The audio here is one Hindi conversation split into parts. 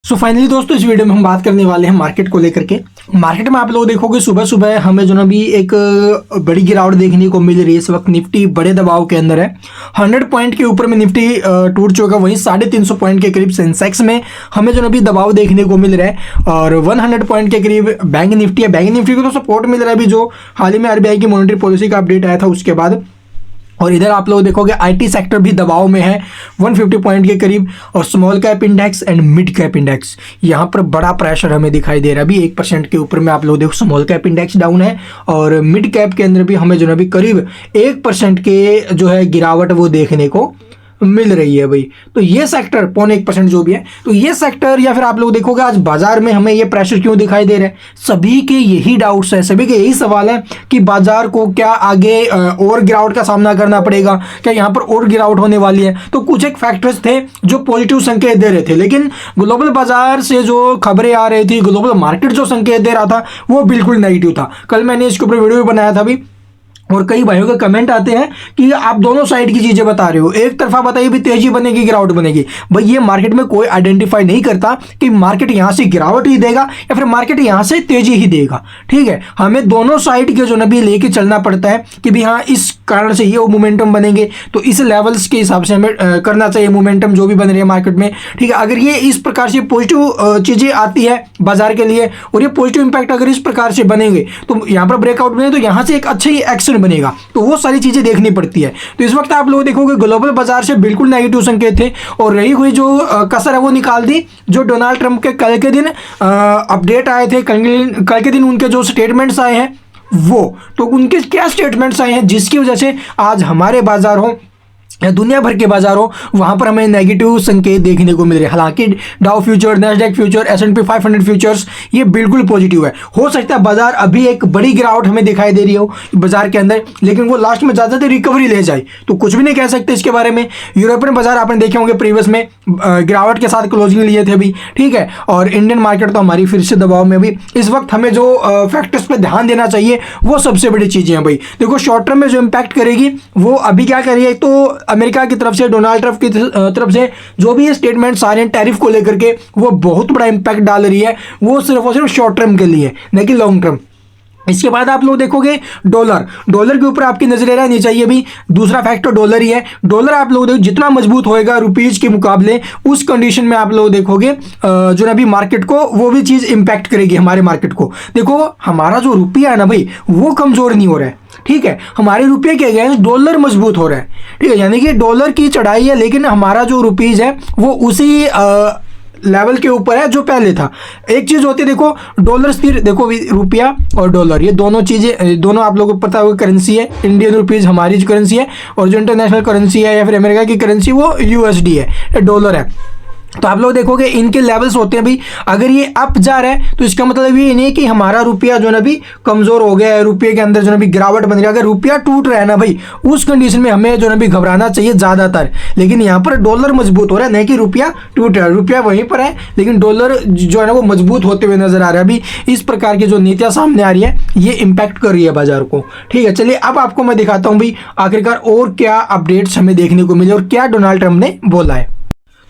सो फाइनली दोस्तों इस वीडियो में हम बात करने वाले हैं मार्केट को लेकर के। मार्केट में आप लोग देखोगे सुबह सुबह हमें जो ना भी एक बड़ी गिरावट देखने को मिल रही है। इस वक्त निफ्टी बड़े दबाव के अंदर है। 100 पॉइंट के ऊपर में निफ्टी टूट चुका। वहीं 350 पॉइंट के करीब सेंसेक्स में हमें जो ना भी दबाव देखने को मिल रहा है और 100 पॉइंट के करीब बैंक निफ्टी है। बैंक निफ्टी को तो सपोर्ट मिल रहा है अभी जो हाल ही में आरबीआई की मॉनेटरी पॉलिसी का अपडेट आया था उसके बाद। और इधर आप लोग देखोगे आईटी सेक्टर भी दबाव में है 150 पॉइंट के करीब। और small cap index and mid cap index यहाँ पर बड़ा प्रेशर हमें दिखाई दे रहा है। अभी 1% के ऊपर में आप लोग देखो स्मॉल कैप इंडेक्स डाउन है और मिड कैप के अंदर भी हमें जो है अभी करीब 1% के जो है गिरावट वो देखने को मिल रही है भाई। तो ये सेक्टर 0.1% जो भी है, तो ये सेक्टर या फिर आप लोग देखोगे आज बाजार में हमें ये प्रेशर क्यों दिखाई दे रहा है। सभी के यही डाउट्स है, सभी के यही सवाल है कि बाजार को क्या आगे और गिरावट का सामना करना पड़ेगा, क्या यहाँ पर और गिरावट होने वाली है। तो कुछ एक फैक्टर्स थे जो पॉजिटिव संकेत दे रहे थे, लेकिन ग्लोबल बाजार से जो खबरें आ रही थी, ग्लोबल मार्केट जो संकेत दे रहा था वो बिल्कुल नेगेटिव था। कल मैंने इसके ऊपर वीडियो भी बनाया था भी, और कई भाइयों के कमेंट आते हैं कि आप दोनों साइड की चीजें बता रहे हो, एक तरफा बताइए भी तेजी बनेगी गिरावट बनेगी। भाई ये मार्केट में कोई आइडेंटिफाई नहीं करता कि मार्केट यहां से गिरावट ही देगा या फिर मार्केट यहां से तेजी ही देगा। ठीक है, हमें दोनों साइड के जो ना भी लेके चलना पड़ता है कि भी हाँ इस कारण से ये मोमेंटम बनेंगे तो इस लेवल्स के हिसाब से हमें करना चाहिए मोमेंटम जो भी बन रही है मार्केट में। ठीक है, अगर ये इस प्रकार से पॉजिटिव चीजें आती है बाजार के लिए और ये पॉजिटिव इंपैक्ट अगर इस प्रकार से बनेंगे तो यहाँ पर ब्रेकआउट बने तो यहाँ से एक अच्छा ही एक्शन बनेगा। तो वो सारी चीजें देखनी पड़ती है। तो इस वक्त आप लोग देखोगे ग्लोबल बाजार से बिल्कुल नेगेटिव संकेत थे और रही हुई जो कसर है वो निकाल दी जो डोनाल्ड ट्रंप के कल के दिन अपडेट आए थे। कल के दिन उनके जो स्टेटमेंट्स आए हैं वो, तो उनके क्या स्टेटमेंट्स आए हैं जिसकी वजह से आज हमारे बाजार हो या दुनिया भर के बाजारों वहां पर हमें नेगेटिव संकेत देखने को मिल रहे हैं। हालांकि डाउ future, Nasdaq future, S&P 500 futures ये बिल्कुल पॉजिटिव है। हो सकता है बाजार अभी एक बड़ी गिरावट हमें दिखाई दे रही हो बाजार के अंदर, लेकिन वो लास्ट में ज्यादा रिकवरी ले जाए तो कुछ भी नहीं कह सकते इसके बारे में। यूरोपियन बाजार आपने देखे होंगे प्रीवियस में गिरावट के साथ क्लोजिंग लिए थे अभी। ठीक है, और इंडियन मार्केट तो हमारी फिर से दबाव में। अभी इस वक्त हमें जो फैक्टर्स पे ध्यान देना चाहिए वो सबसे बड़ी चीजें हैं भाई। देखो शॉर्ट टर्म में जो इम्पैक्ट करेगी वो अभी क्या करिए, तो अमेरिका की तरफ से, डोनाल्ड ट्रंप की तरफ से जो भी स्टेटमेंट्स आ रहे हैं टैरिफ को लेकर के वो बहुत बड़ा इंपैक्ट डाल रही है। वो सिर्फ और सिर्फ शॉर्ट टर्म के लिए न कि लॉन्ग टर्म। इसके बाद आप लोग देखोगे डॉलर के ऊपर आपकी नजर रहनी चाहिए भी। दूसरा फैक्टर डॉलर ही है। डॉलर आप लोग देखो जितना मजबूत होएगा रुपीज के मुकाबले उस कंडीशन में आप लोग देखोगे जो ना भी मार्केट को वो भी चीज इंपैक्ट करेगी हमारे मार्केट को। देखो हमारा जो रुपया है ना भाई वो कमजोर नहीं हो रहा है। ठीक है, हमारे रुपये के अगेंस्ट डॉलर मजबूत हो रहा है। ठीक है, यानी कि डॉलर की चढ़ाई है लेकिन हमारा जो रुपीज है वो उसी लेवल के ऊपर है जो पहले था। एक चीज होती है देखो डॉलर स्थिर, देखो रुपया और डॉलर ये दोनों चीजें, दोनों आप लोगों को पता होगा करेंसी है। इंडियन रुपीज हमारी जो करेंसी है और जो इंटरनेशनल करेंसी है या फिर अमेरिका की करेंसी वो USD है, डॉलर है। तो आप लोग देखोगे इनके लेवल्स होते हैं भाई। अगर ये अप जा रहा है तो इसका मतलब ये नहीं कि हमारा रुपया जो ना भी कमजोर हो गया है, रुपये के अंदर जो ना भी गिरावट बन रही है। अगर रुपया टूट रहा है ना भाई उस कंडीशन में हमें जो ना भी घबराना चाहिए ज्यादातर। लेकिन यहाँ पर डॉलर मजबूत हो रहा है, नहीं कि रुपया टूट रहा है। रुपया वहीं पर है लेकिन डॉलर जो है ना वो मजबूत होते हुए नजर आ रहा है। अभी इस प्रकार की जो नीतियां सामने आ रही है ये इंपैक्ट कर रही है बाजार को। ठीक है, चलिए अब आपको मैं दिखाता हूँ भाई आखिरकार और क्या अपडेट्स हमें देखने को मिले और क्या डोनाल्ड ट्रंप ने बोला है।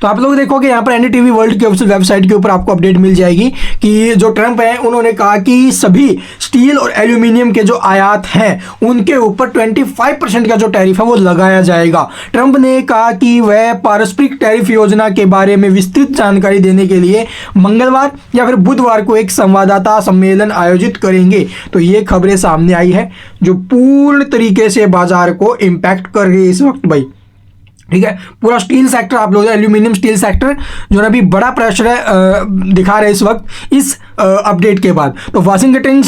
तो आप लोग देखोगे यहाँ पर NDTV वर्ल्ड की ऑफिशियल वेबसाइट के ऊपर आपको अपडेट मिल जाएगी कि जो ट्रंप है उन्होंने कहा कि सभी स्टील और एल्यूमिनियम के जो आयात हैं उनके ऊपर 25% का जो टैरिफ है वो लगाया जाएगा। ट्रंप ने कहा कि वह पारस्परिक टैरिफ योजना के बारे में विस्तृत जानकारी देने के लिए मंगलवार या फिर बुधवार को एक संवाददाता सम्मेलन आयोजित करेंगे। तो ये खबरें सामने आई है जो पूर्ण तरीके से बाजार को इम्पैक्ट कर रही है इस वक्त भाई। ठीक है, पूरा स्टील सेक्टर आप लोग एल्यूमिनियम स्टील सेक्टर जो ना भी बड़ा प्रेशर है दिखा रहे हैं इस वक्त इस अपडेट के बाद। तो वाशिंगटन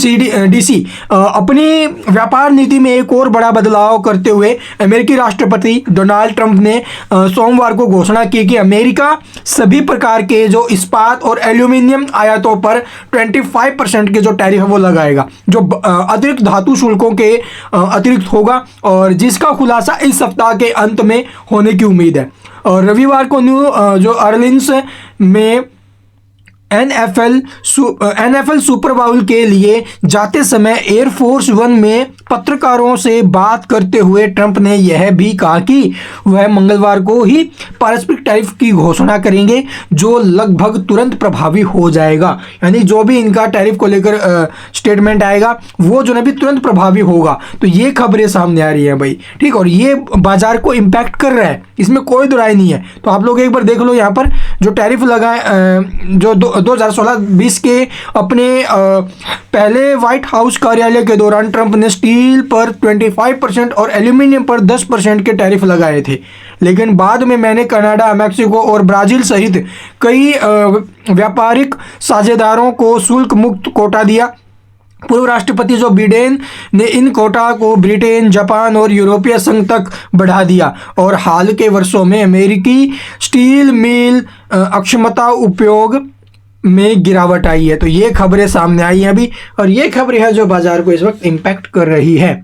DC अपनी व्यापार नीति में एक और बड़ा बदलाव करते हुए अमेरिकी राष्ट्रपति डोनाल्ड ट्रंप ने सोमवार को घोषणा की कि अमेरिका सभी प्रकार के जो इस्पात और एल्यूमिनियम आयातों पर 25% के जो टैरिफ है वो लगाएगा, जो अतिरिक्त धातु शुल्कों के अतिरिक्त होगा और जिसका खुलासा इस सप्ताह के अंत में होने की उम्मीद है। और रविवार को न्यू जो अर्लिन्स में NFL सुपर बाउल के लिए जाते समय एयरफोर्स वन में पत्रकारों से बात करते हुए ट्रंप ने यह भी कहा कि वह मंगलवार को ही पारस्परिक टैरिफ की घोषणा करेंगे जो लगभग तुरंत प्रभावी हो जाएगा। यानी जो भी इनका टैरिफ को लेकर स्टेटमेंट आएगा वो जो है भी तुरंत प्रभावी होगा। तो ये खबरें सामने आ रही है भाई, ठीक। और ये बाजार को इम्पैक्ट कर रहा है, इसमें कोई दुराई नहीं है। तो आप लोग एक बार देख लो यहाँ पर जो टैरिफ लगा जो 2016-20 के अपने पहले व्हाइट हाउस कार्यालय के दौरान ट्रंप ने स्टील पर 25% और एल्यूमिनियम पर 10% के टैरिफ लगाए थे। लेकिन बाद में मैंने कनाडा, मैक्सिको और ब्राज़ील सहित कई व्यापारिक साझेदारों को शुल्क मुक्त कोटा दिया। पूर्व राष्ट्रपति जो बिडेन ने इन कोटा को ब्रिटेन, जापान और यूरोपीय संघ तक बढ़ा दिया और हाल के वर्षों में अमेरिकी स्टील मिल अक्षमता उपयोग में गिरावट आई है। तो ये खबरें सामने आई हैं अभी, और ये खबरें हैं जो बाजार को इस वक्त इम्पैक्ट कर रही है,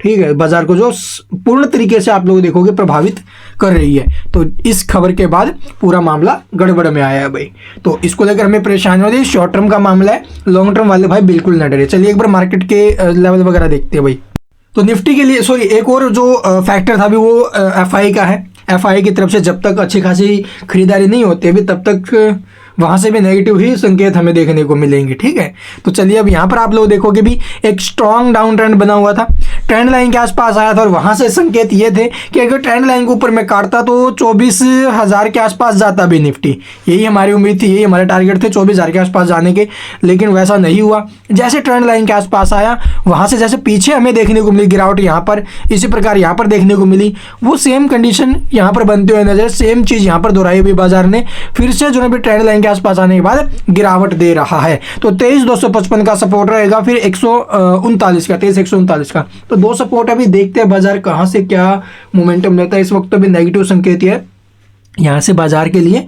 ठीक है। बाजार को जो पूर्ण तरीके से आप लोग देखोगे प्रभावित कर रही है। तो इस खबर के बाद पूरा मामला गड़बड़ में आया है भाई। तो इसको लेकर हमें परेशानी होती है। शॉर्ट टर्म का मामला है, लॉन्ग टर्म वाले भाई बिल्कुल न डरे। चलिए एक बार मार्केट के लेवल वगैरह देखते हैं भाई। तो निफ्टी के लिए एक और जो फैक्टर था अभी वो एफआई का है। एफआई की तरफ से जब तक अच्छी खासी खरीदारी नहीं होती अभी तब तक वहाँ से भी नेगेटिव ही संकेत हमें देखने को मिलेंगे, ठीक है। तो चलिए अब यहाँ पर आप लोग देखोगे भी एक स्ट्रॉन्ग डाउन ट्रेंड बना हुआ था, ट्रेंड लाइन के आसपास आया था और वहाँ से संकेत ये थे कि अगर ट्रेंड लाइन के ऊपर में काटता तो 24,000 के आसपास जाता भी निफ्टी। यही हमारी उम्मीद थी, यही हमारे टारगेट थे 24,000 के आसपास जाने के, लेकिन वैसा नहीं हुआ। जैसे ट्रेंड लाइन के आसपास आया वहाँ से जैसे पीछे हमें देखने को मिली गिरावट यहाँ पर, इसी प्रकार यहाँ पर देखने को मिली, वो सेम कंडीशन यहाँ पर बनते हुए नजर, सेम चीज़ यहाँ पर दोहराई हुई बाजार ने फिर से जो है भी ट्रेंड लाइन के आसपास आने के बाद गिरावट दे रहा है। तो 23,255 का सपोर्ट रहेगा, फिर 139 का 23,139 का। तो दो सपोर्ट अभी देखते हैं बाजार कहाँ से क्या मोमेंटम लेता है। इस वक्त तो भी नेगेटिव संकेत है यहाँ से बाजार के लिए।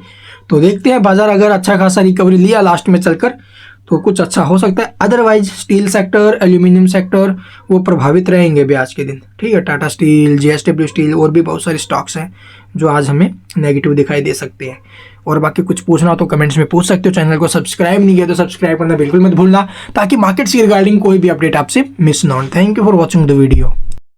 तो देखते हैं बाजार अगर अच्छा खासा रिकवरी लिया लास्ट में चलकर तो कुछ अच्छा हो सकता है। Otherwise steel sector, aluminium sector वो प्रभावित रहेंगे भी आज के दिन, ठीक है। टाटा स्टील, जेएसडब्ल्यू स्टील और भी बहुत सारे स्टॉक्स हैं जो आज हमें नेगेटिव दिखाई दे सकते हैं। और बाकी कुछ पूछना हो तो कमेंट्स में पूछ सकते हो। चैनल को सब्सक्राइब नहीं किया तो सब्सक्राइब करना बिल्कुल मत भूलना ताकि मार्केट्स की रिगार्डिंग कोई भी अपडेट आपसे मिस ना हो। Thank you for watching the video.